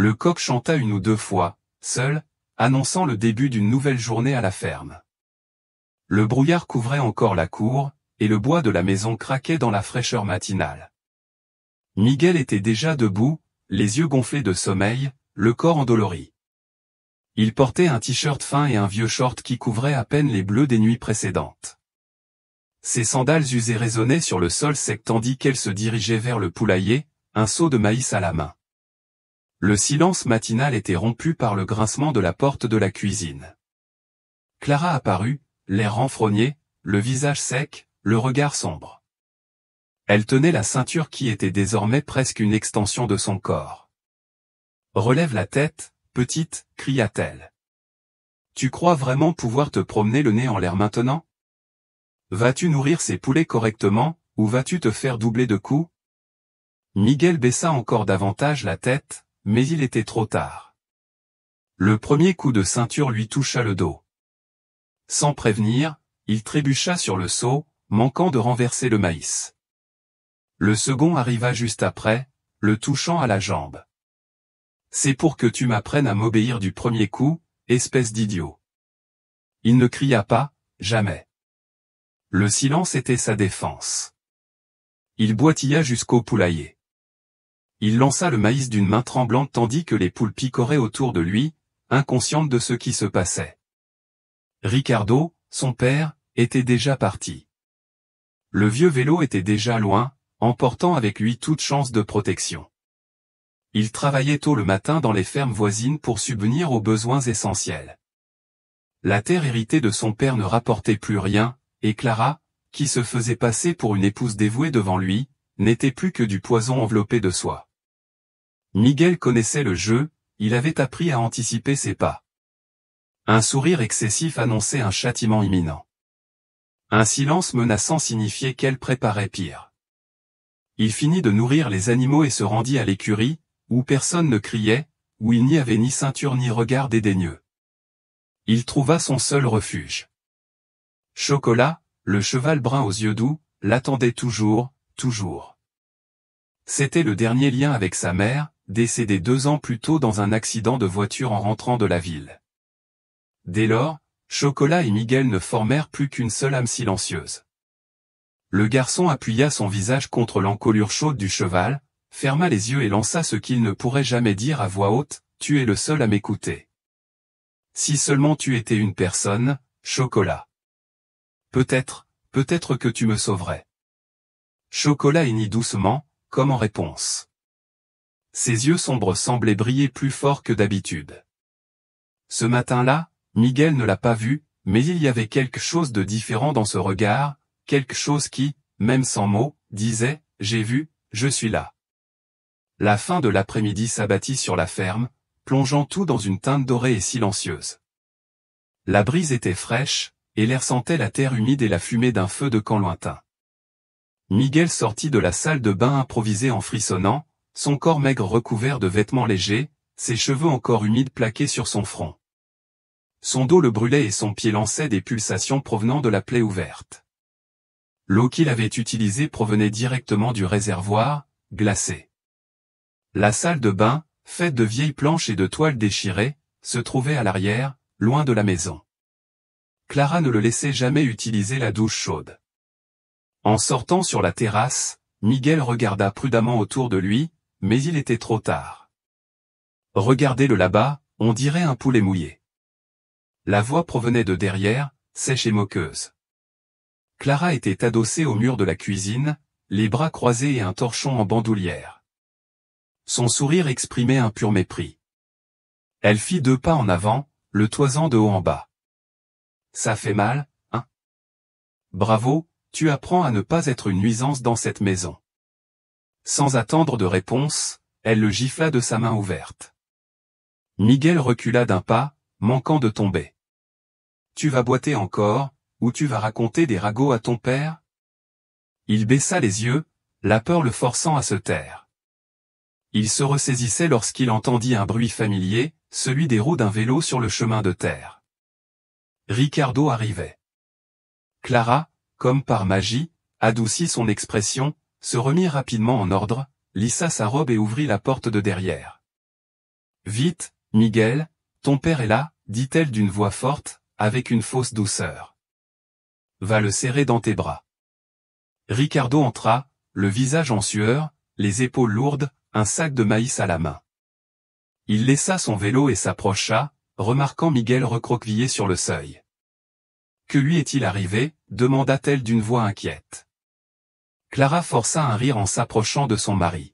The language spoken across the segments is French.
Le coq chanta une ou deux fois, seul, annonçant le début d'une nouvelle journée à la ferme. Le brouillard couvrait encore la cour, et le bois de la maison craquait dans la fraîcheur matinale. Miguel était déjà debout, les yeux gonflés de sommeil, le corps endolori. Il portait un t-shirt fin et un vieux short qui couvrait à peine les bleus des nuits précédentes. Ses sandales usées résonnaient sur le sol sec tandis qu'elle se dirigeait vers le poulailler, un seau de maïs à la main. Le silence matinal était rompu par le grincement de la porte de la cuisine. Clara apparut, l'air renfrogné, le visage sec, le regard sombre. Elle tenait la ceinture qui était désormais presque une extension de son corps. « Relève la tête, petite, cria-t-elle. Tu crois vraiment pouvoir te promener le nez en l'air maintenant? Vas-tu nourrir ces poulets correctement, ou vas-tu te faire doubler de coups? Miguel baissa encore davantage la tête, mais il était trop tard. Le premier coup de ceinture lui toucha le dos. Sans prévenir, il trébucha sur le seau, manquant de renverser le maïs. Le second arriva juste après, le touchant à la jambe. C'est pour que tu m'apprennes à m'obéir du premier coup, espèce d'idiot. Il ne cria pas, jamais. Le silence était sa défense. Il boitilla jusqu'au poulailler. Il lança le maïs d'une main tremblante tandis que les poules picoraient autour de lui, inconscientes de ce qui se passait. Ricardo, son père, était déjà parti. Le vieux vélo était déjà loin, emportant avec lui toute chance de protection. Il travaillait tôt le matin dans les fermes voisines pour subvenir aux besoins essentiels. La terre héritée de son père ne rapportait plus rien, et Clara, qui se faisait passer pour une épouse dévouée devant lui, n'était plus que du poison enveloppé de soie. Miguel connaissait le jeu, il avait appris à anticiper ses pas. Un sourire excessif annonçait un châtiment imminent. Un silence menaçant signifiait qu'elle préparait pire. Il finit de nourrir les animaux et se rendit à l'écurie, où personne ne criait, où il n'y avait ni ceinture ni regard dédaigneux. Il trouva son seul refuge. Chocolat, le cheval brun aux yeux doux, l'attendait toujours, toujours. C'était le dernier lien avec sa mère, décédée 2 ans plus tôt dans un accident de voiture en rentrant de la ville. Dès lors, Chocolat et Miguel ne formèrent plus qu'une seule âme silencieuse. Le garçon appuya son visage contre l'encolure chaude du cheval, ferma les yeux et lança ce qu'il ne pourrait jamais dire à voix haute, « Tu es le seul à m'écouter. Si seulement tu étais une personne, Chocolat. Peut-être que tu me sauverais. » Chocolat hennit doucement, comme en réponse. Ses yeux sombres semblaient briller plus fort que d'habitude. Ce matin-là, Miguel ne l'a pas vu, mais il y avait quelque chose de différent dans ce regard, quelque chose qui, même sans mots, disait « J'ai vu, je suis là ». La fin de l'après-midi s'abattit sur la ferme, plongeant tout dans une teinte dorée et silencieuse. La brise était fraîche, et l'air sentait la terre humide et la fumée d'un feu de camp lointain. Miguel sortit de la salle de bain improvisée en frissonnant, son corps maigre recouvert de vêtements légers, ses cheveux encore humides plaqués sur son front. Son dos le brûlait et son pied lançait des pulsations provenant de la plaie ouverte. L'eau qu'il avait utilisée provenait directement du réservoir, glacée. La salle de bain, faite de vieilles planches et de toiles déchirées, se trouvait à l'arrière, loin de la maison. Clara ne le laissait jamais utiliser la douche chaude. En sortant sur la terrasse, Miguel regarda prudemment autour de lui, mais il était trop tard. Regardez-le là-bas, on dirait un poulet mouillé. La voix provenait de derrière, sèche et moqueuse. Clara était adossée au mur de la cuisine, les bras croisés et un torchon en bandoulière. Son sourire exprimait un pur mépris. Elle fit 2 pas en avant, le toisant de haut en bas. « Ça fait mal, hein? Bravo, tu apprends à ne pas être une nuisance dans cette maison. » Sans attendre de réponse, elle le gifla de sa main ouverte. Miguel recula d'un pas, manquant de tomber. « Tu vas boiter encore, ou tu vas raconter des ragots à ton père? » Il baissa les yeux, la peur le forçant à se taire. Il se ressaisissait lorsqu'il entendit un bruit familier, celui des roues d'un vélo sur le chemin de terre. Ricardo arrivait. Clara, comme par magie, adoucit son expression, se remit rapidement en ordre, lissa sa robe et ouvrit la porte de derrière. Vite, Miguel, ton père est là, dit-elle d'une voix forte, avec une fausse douceur. Va le serrer dans tes bras. Ricardo entra, le visage en sueur, les épaules lourdes, un sac de maïs à la main. Il laissa son vélo et s'approcha, remarquant Miguel recroquevillé sur le seuil. Que lui est-il arrivé? Demanda-t-elle d'une voix inquiète. Clara força un rire en s'approchant de son mari.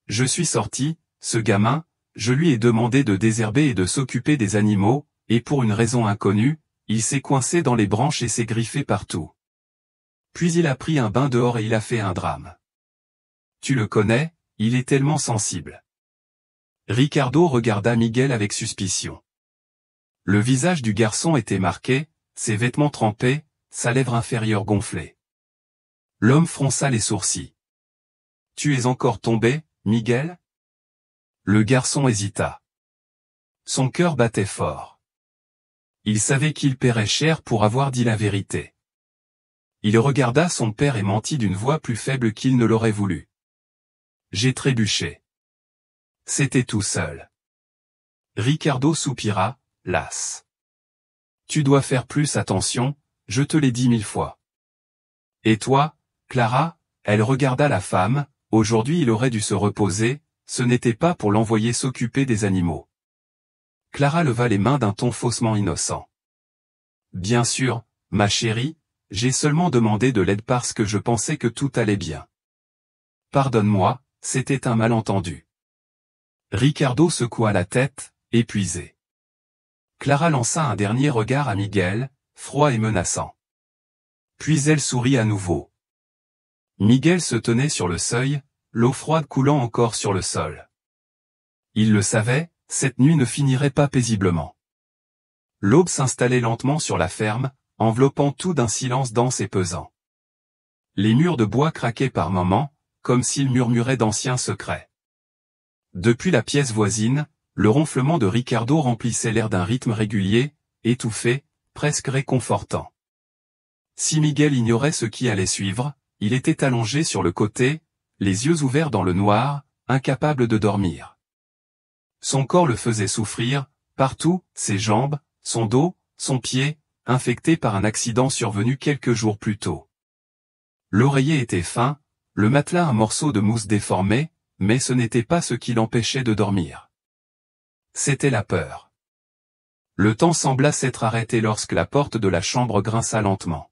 Je suis sorti, ce gamin, je lui ai demandé de désherber et de s'occuper des animaux, et pour une raison inconnue, il s'est coincé dans les branches et s'est griffé partout. Puis il a pris un bain dehors et il a fait un drame. Tu le connais, il est tellement sensible. Ricardo regarda Miguel avec suspicion. Le visage du garçon était marqué, ses vêtements trempés, sa lèvre inférieure gonflée. L'homme fronça les sourcils. Tu es encore tombé, Miguel? Le garçon hésita. Son cœur battait fort. Il savait qu'il paierait cher pour avoir dit la vérité. Il regarda son père et mentit d'une voix plus faible qu'il ne l'aurait voulu. J'ai trébuché. C'était tout seul. Ricardo soupira, las. Tu dois faire plus attention, je te l'ai dit 1000 fois. Et toi, Clara? Elle regarda la femme, aujourd'hui il aurait dû se reposer, ce n'était pas pour l'envoyer s'occuper des animaux. Clara leva les mains d'un ton faussement innocent. Bien sûr, ma chérie, j'ai seulement demandé de l'aide parce que je pensais que tout allait bien. Pardonne-moi, c'était un malentendu. Ricardo secoua la tête, épuisé. Clara lança un dernier regard à Miguel, froid et menaçant. Puis elle sourit à nouveau. Miguel se tenait sur le seuil, l'eau froide coulant encore sur le sol. Il le savait, cette nuit ne finirait pas paisiblement. L'aube s'installait lentement sur la ferme, enveloppant tout d'un silence dense et pesant. Les murs de bois craquaient par moments, comme s'ils murmuraient d'anciens secrets. Depuis la pièce voisine, le ronflement de Ricardo remplissait l'air d'un rythme régulier, étouffé, presque réconfortant. Si Miguel ignorait ce qui allait suivre, il était allongé sur le côté, les yeux ouverts dans le noir, incapable de dormir. Son corps le faisait souffrir, partout, ses jambes, son dos, son pied, infectés par un accident survenu quelques jours plus tôt. L'oreiller était fin, le matelas un morceau de mousse déformé, mais ce n'était pas ce qui l'empêchait de dormir. C'était la peur. Le temps sembla s'être arrêté lorsque la porte de la chambre grinça lentement.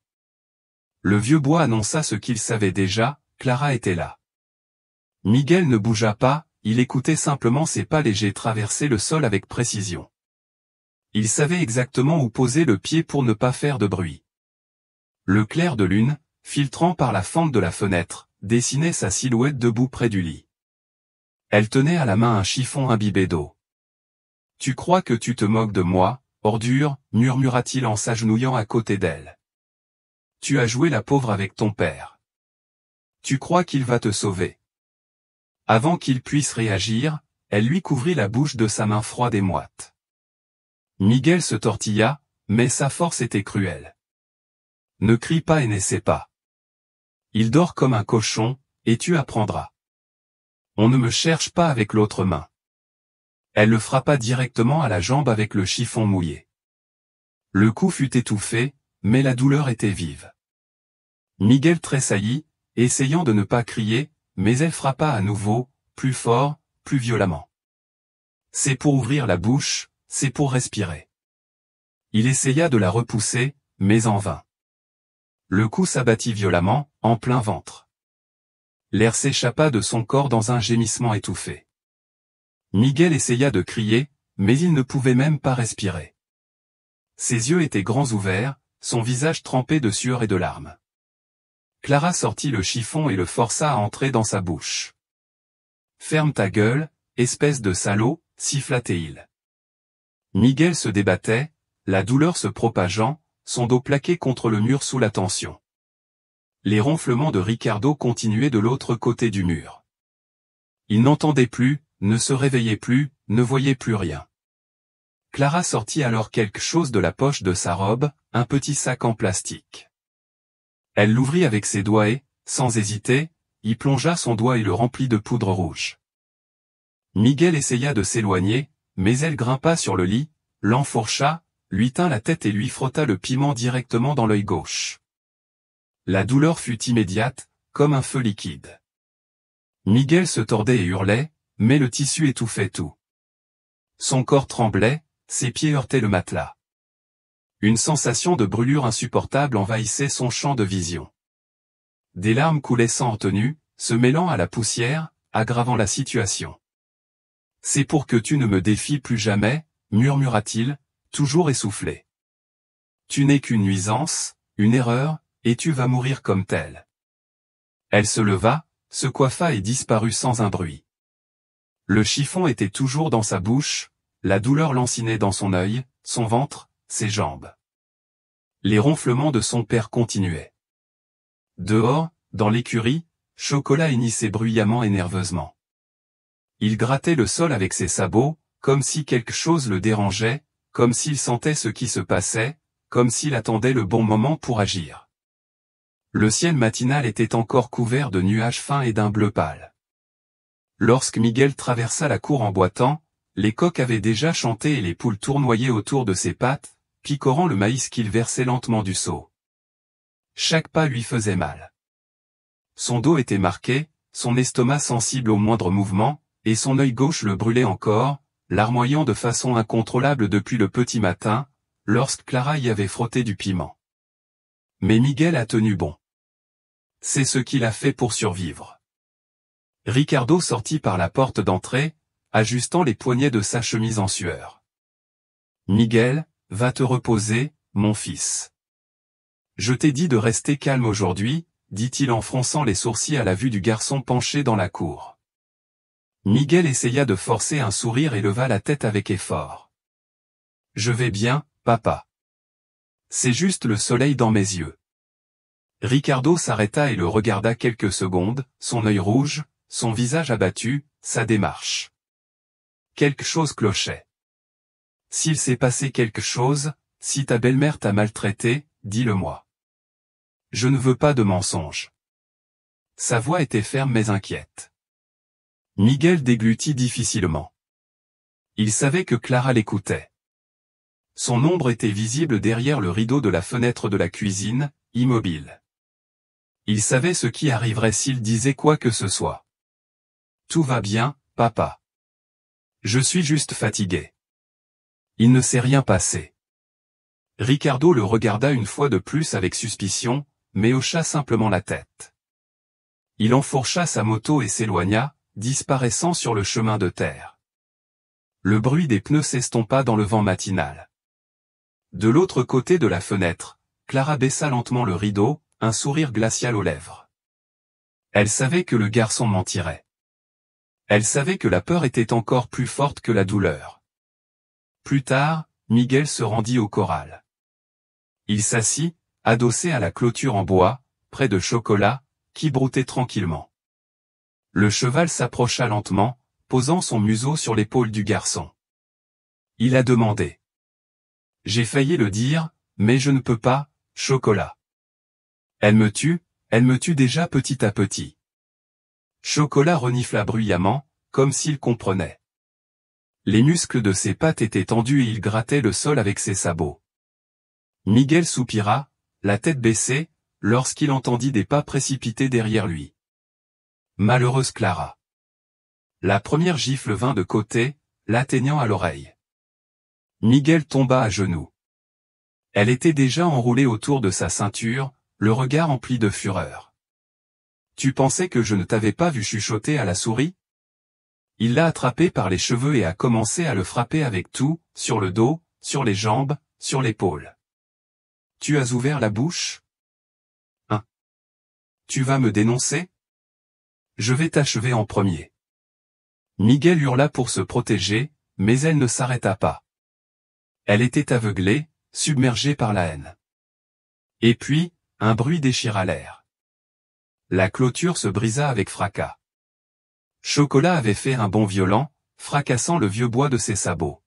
Le vieux bois annonça ce qu'il savait déjà, Clara était là. Miguel ne bougea pas, il écoutait simplement ses pas légers traverser le sol avec précision. Il savait exactement où poser le pied pour ne pas faire de bruit. Le clair de lune, filtrant par la fente de la fenêtre, dessinait sa silhouette debout près du lit. Elle tenait à la main un chiffon imbibé d'eau. « Tu crois que tu te moques de moi, ordure » murmura-t-il en s'agenouillant à côté d'elle. « Tu as joué la pauvre avec ton père. Tu crois qu'il va te sauver ?» Avant qu'il puisse réagir, elle lui couvrit la bouche de sa main froide et moite. Miguel se tortilla, mais sa force était cruelle. « Ne crie pas et n'essaie pas. Il dort comme un cochon, et tu apprendras. On ne me cherche pas avec l'autre main. » Elle le frappa directement à la jambe avec le chiffon mouillé. Le coup fut étouffé, mais la douleur était vive. Miguel tressaillit, essayant de ne pas crier, mais elle frappa à nouveau, plus fort, plus violemment. C'est pour ouvrir la bouche, c'est pour respirer. Il essaya de la repousser, mais en vain. Le coup s'abattit violemment, en plein ventre. L'air s'échappa de son corps dans un gémissement étouffé. Miguel essaya de crier, mais il ne pouvait même pas respirer. Ses yeux étaient grands ouverts, son visage trempé de sueur et de larmes. Clara sortit le chiffon et le força à entrer dans sa bouche. « Ferme ta gueule, espèce de salaud » siffla-t-il. Miguel se débattait, la douleur se propageant, son dos plaqué contre le mur sous la tension. Les ronflements de Ricardo continuaient de l'autre côté du mur. Il n'entendait plus, ne se réveillait plus, ne voyait plus rien. Clara sortit alors quelque chose de la poche de sa robe, un petit sac en plastique. Elle l'ouvrit avec ses doigts et, sans hésiter, y plongea son doigt et le remplit de poudre rouge. Miguel essaya de s'éloigner, mais elle grimpa sur le lit, l'enfourcha, lui tint la tête et lui frotta le piment directement dans l'œil gauche. La douleur fut immédiate, comme un feu liquide. Miguel se tordait et hurlait, mais le tissu étouffait tout. Son corps tremblait, ses pieds heurtaient le matelas. Une sensation de brûlure insupportable envahissait son champ de vision. Des larmes coulaient sans retenue, se mêlant à la poussière, aggravant la situation. « C'est pour que tu ne me défies plus jamais, » murmura-t-il, toujours essoufflé. « Tu n'es qu'une nuisance, une erreur, et tu vas mourir comme telle. » Elle se leva, se coiffa et disparut sans un bruit. Le chiffon était toujours dans sa bouche, la douleur lancinait dans son œil, son ventre, ses jambes. Les ronflements de son père continuaient. Dehors, dans l'écurie, Chocolat hennissait bruyamment et nerveusement. Il grattait le sol avec ses sabots, comme si quelque chose le dérangeait, comme s'il sentait ce qui se passait, comme s'il attendait le bon moment pour agir. Le ciel matinal était encore couvert de nuages fins et d'un bleu pâle. Lorsque Miguel traversa la cour en boitant, les coqs avaient déjà chanté et les poules tournoyaient autour de ses pattes, picorant le maïs qu'il versait lentement du seau. Chaque pas lui faisait mal. Son dos était marqué, son estomac sensible au moindre mouvement, et son œil gauche le brûlait encore, larmoyant de façon incontrôlable depuis le petit matin, lorsque Clara y avait frotté du piment. Mais Miguel a tenu bon. C'est ce qu'il a fait pour survivre. Ricardo sortit par la porte d'entrée, ajustant les poignets de sa chemise en sueur. « Miguel, va te reposer, mon fils. Je t'ai dit de rester calme aujourd'hui, » dit-il en fronçant les sourcils à la vue du garçon penché dans la cour. Miguel essaya de forcer un sourire et leva la tête avec effort. « Je vais bien, papa. C'est juste le soleil dans mes yeux. » Ricardo s'arrêta et le regarda quelques secondes, son œil rouge, son visage abattu, sa démarche. Quelque chose clochait. « S'il s'est passé quelque chose, si ta belle-mère t'a maltraité, dis-le-moi. Je ne veux pas de mensonges. » Sa voix était ferme mais inquiète. Miguel déglutit difficilement. Il savait que Clara l'écoutait. Son ombre était visible derrière le rideau de la fenêtre de la cuisine, immobile. Il savait ce qui arriverait s'il disait quoi que ce soit. « Tout va bien, papa. Je suis juste fatigué. Il ne s'est rien passé. » Ricardo le regarda une fois de plus avec suspicion, mais hocha simplement la tête. Il enfourcha sa moto et s'éloigna, disparaissant sur le chemin de terre. Le bruit des pneus s'estompa dans le vent matinal. De l'autre côté de la fenêtre, Clara baissa lentement le rideau, un sourire glacial aux lèvres. Elle savait que le garçon mentirait. Elle savait que la peur était encore plus forte que la douleur. Plus tard, Miguel se rendit au corral. Il s'assit, adossé à la clôture en bois, près de Chocolat, qui broutait tranquillement. Le cheval s'approcha lentement, posant son museau sur l'épaule du garçon. Il a demandé. « J'ai failli le dire, mais je ne peux pas, Chocolat. Elle me tue déjà petit à petit. » Chocolat renifla bruyamment, comme s'il comprenait. Les muscles de ses pattes étaient tendus et il grattait le sol avec ses sabots. Miguel soupira, la tête baissée, lorsqu'il entendit des pas précipités derrière lui. Malheureuse Clara. La première gifle vint de côté, l'atteignant à l'oreille. Miguel tomba à genoux. Elle était déjà enroulée autour de sa ceinture, le regard empli de fureur. « Tu pensais que je ne t'avais pas vu chuchoter à la souris ?» Il l'a attrapé par les cheveux et a commencé à le frapper avec tout, sur le dos, sur les jambes, sur l'épaule. « Tu as ouvert la bouche ? Hein ? Tu vas me dénoncer ? Je vais t'achever en premier. » Miguel hurla pour se protéger, mais elle ne s'arrêta pas. Elle était aveuglée, submergée par la haine. Et puis, un bruit déchira l'air. La clôture se brisa avec fracas. Chocolat avait fait un bond violent, fracassant le vieux bois de ses sabots.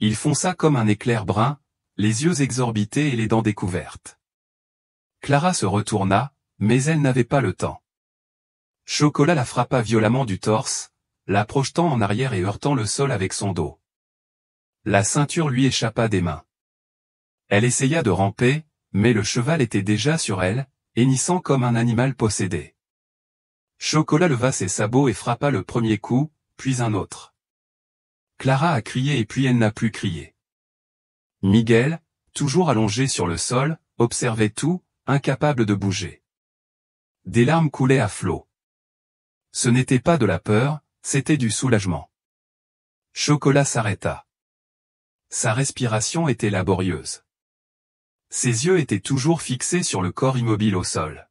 Il fonça comme un éclair brun, les yeux exorbités et les dents découvertes. Clara se retourna, mais elle n'avait pas le temps. Chocolat la frappa violemment du torse, la projetant en arrière et heurtant le sol avec son dos. La ceinture lui échappa des mains. Elle essaya de ramper, mais le cheval était déjà sur elle, hennissant comme un animal possédé. Chocolat leva ses sabots et frappa le premier coup, puis un autre. Clara a crié et puis elle n'a plus crié. Miguel, toujours allongé sur le sol, observait tout, incapable de bouger. Des larmes coulaient à flots. Ce n'était pas de la peur, c'était du soulagement. Chocolat s'arrêta. Sa respiration était laborieuse. Ses yeux étaient toujours fixés sur le corps immobile au sol.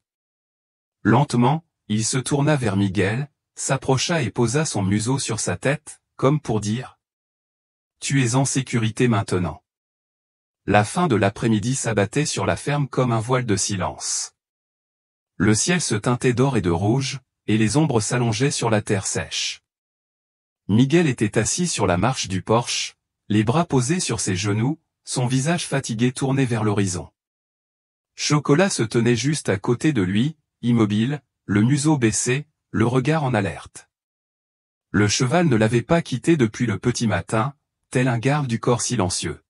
Lentement, il se tourna vers Miguel, s'approcha et posa son museau sur sa tête, comme pour dire « Tu es en sécurité maintenant ». La fin de l'après-midi s'abattait sur la ferme comme un voile de silence. Le ciel se teintait d'or et de rouge, et les ombres s'allongeaient sur la terre sèche. Miguel était assis sur la marche du porche, les bras posés sur ses genoux, son visage fatigué tourné vers l'horizon. Chocolat se tenait juste à côté de lui, immobile, le museau baissé, le regard en alerte. Le cheval ne l'avait pas quitté depuis le petit matin, tel un garde du corps silencieux.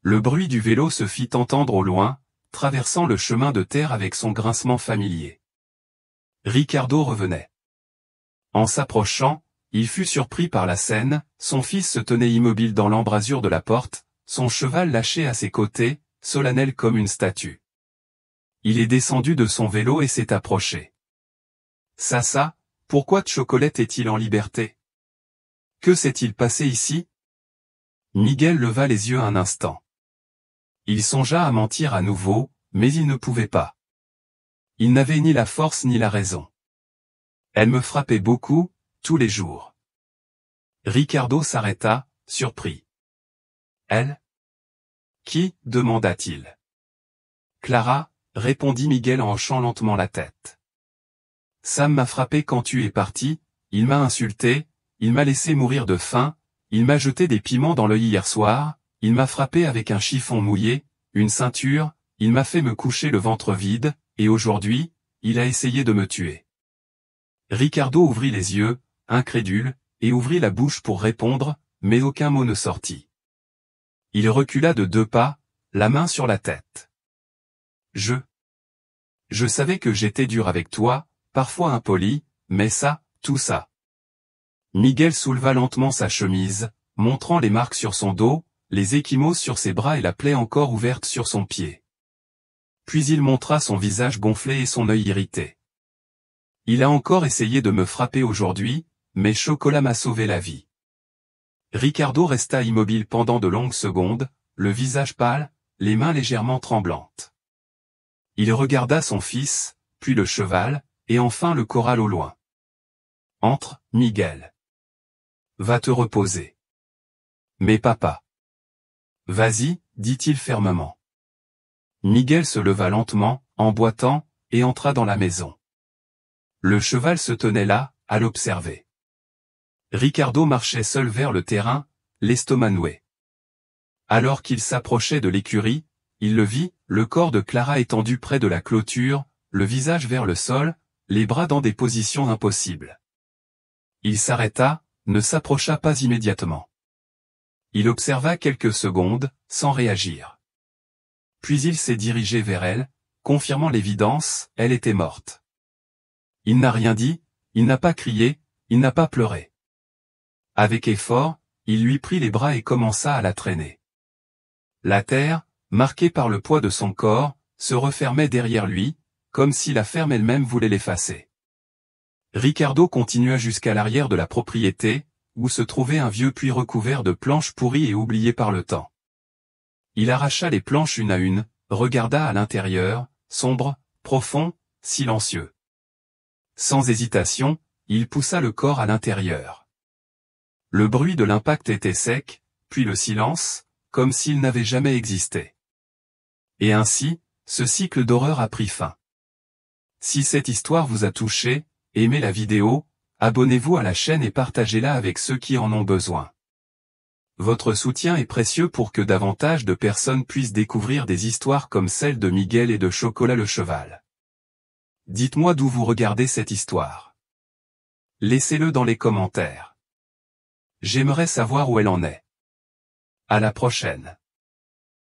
Le bruit du vélo se fit entendre au loin, traversant le chemin de terre avec son grincement familier. Ricardo revenait. En s'approchant, il fut surpris par la scène, son fils se tenait immobile dans l'embrasure de la porte, son cheval lâché à ses côtés, solennel comme une statue. Il est descendu de son vélo et s'est approché. Ça, pourquoi Chocolate est-il en liberté? Que s'est-il passé ici? Miguel leva les yeux un instant. Il songea à mentir à nouveau, mais il ne pouvait pas. Il n'avait ni la force ni la raison. Elle me frappait beaucoup, tous les jours. Ricardo s'arrêta, surpris. Elle? Qui? Demanda-t-il. Clara, répondit Miguel en hochant lentement la tête. Sam m'a frappé quand tu es parti, il m'a insulté, il m'a laissé mourir de faim, il m'a jeté des piments dans l'œil hier soir, il m'a frappé avec un chiffon mouillé, une ceinture, il m'a fait me coucher le ventre vide, et aujourd'hui, il a essayé de me tuer. Ricardo ouvrit les yeux, incrédule, et ouvrit la bouche pour répondre, mais aucun mot ne sortit. Il recula de 2 pas, la main sur la tête. Je savais que j'étais dur avec toi, parfois impoli, mais ça, tout ça. Miguel souleva lentement sa chemise, montrant les marques sur son dos, les ecchymoses sur ses bras et la plaie encore ouverte sur son pied. Puis il montra son visage gonflé et son œil irrité. Il a encore essayé de me frapper aujourd'hui, mais Chocolat m'a sauvé la vie. Ricardo resta immobile pendant de longues secondes, le visage pâle, les mains légèrement tremblantes. Il regarda son fils, puis le cheval, et enfin le corral au loin. Entre, Miguel. Va te reposer. Mais papa. Vas-y, dit-il fermement. Miguel se leva lentement, en boitant, et entra dans la maison. Le cheval se tenait là, à l'observer. Ricardo marchait seul vers le terrain, l'estomac noué. Alors qu'il s'approchait de l'écurie, il le vit, le corps de Clara étendu près de la clôture, le visage vers le sol, les bras dans des positions impossibles. Il s'arrêta, ne s'approcha pas immédiatement. Il observa quelques secondes, sans réagir. Puis il s'est dirigé vers elle, confirmant l'évidence, elle était morte. Il n'a rien dit, il n'a pas crié, il n'a pas pleuré. Avec effort, il lui prit les bras et commença à la traîner. La terre, marquée par le poids de son corps, se refermait derrière lui, comme si la ferme elle-même voulait l'effacer. Ricardo continua jusqu'à l'arrière de la propriété, où se trouvait un vieux puits recouvert de planches pourries et oublié par le temps. Il arracha les planches une à une, regarda à l'intérieur, sombre, profond, silencieux. Sans hésitation, il poussa le corps à l'intérieur. Le bruit de l'impact était sec, puis le silence, comme s'il n'avait jamais existé. Et ainsi, ce cycle d'horreur a pris fin. Si cette histoire vous a touché, aimez la vidéo, abonnez-vous à la chaîne et partagez-la avec ceux qui en ont besoin. Votre soutien est précieux pour que davantage de personnes puissent découvrir des histoires comme celle de Miguel et de Chocolat le cheval. Dites-moi d'où vous regardez cette histoire. Laissez-le dans les commentaires. J'aimerais savoir où elle en est. À la prochaine.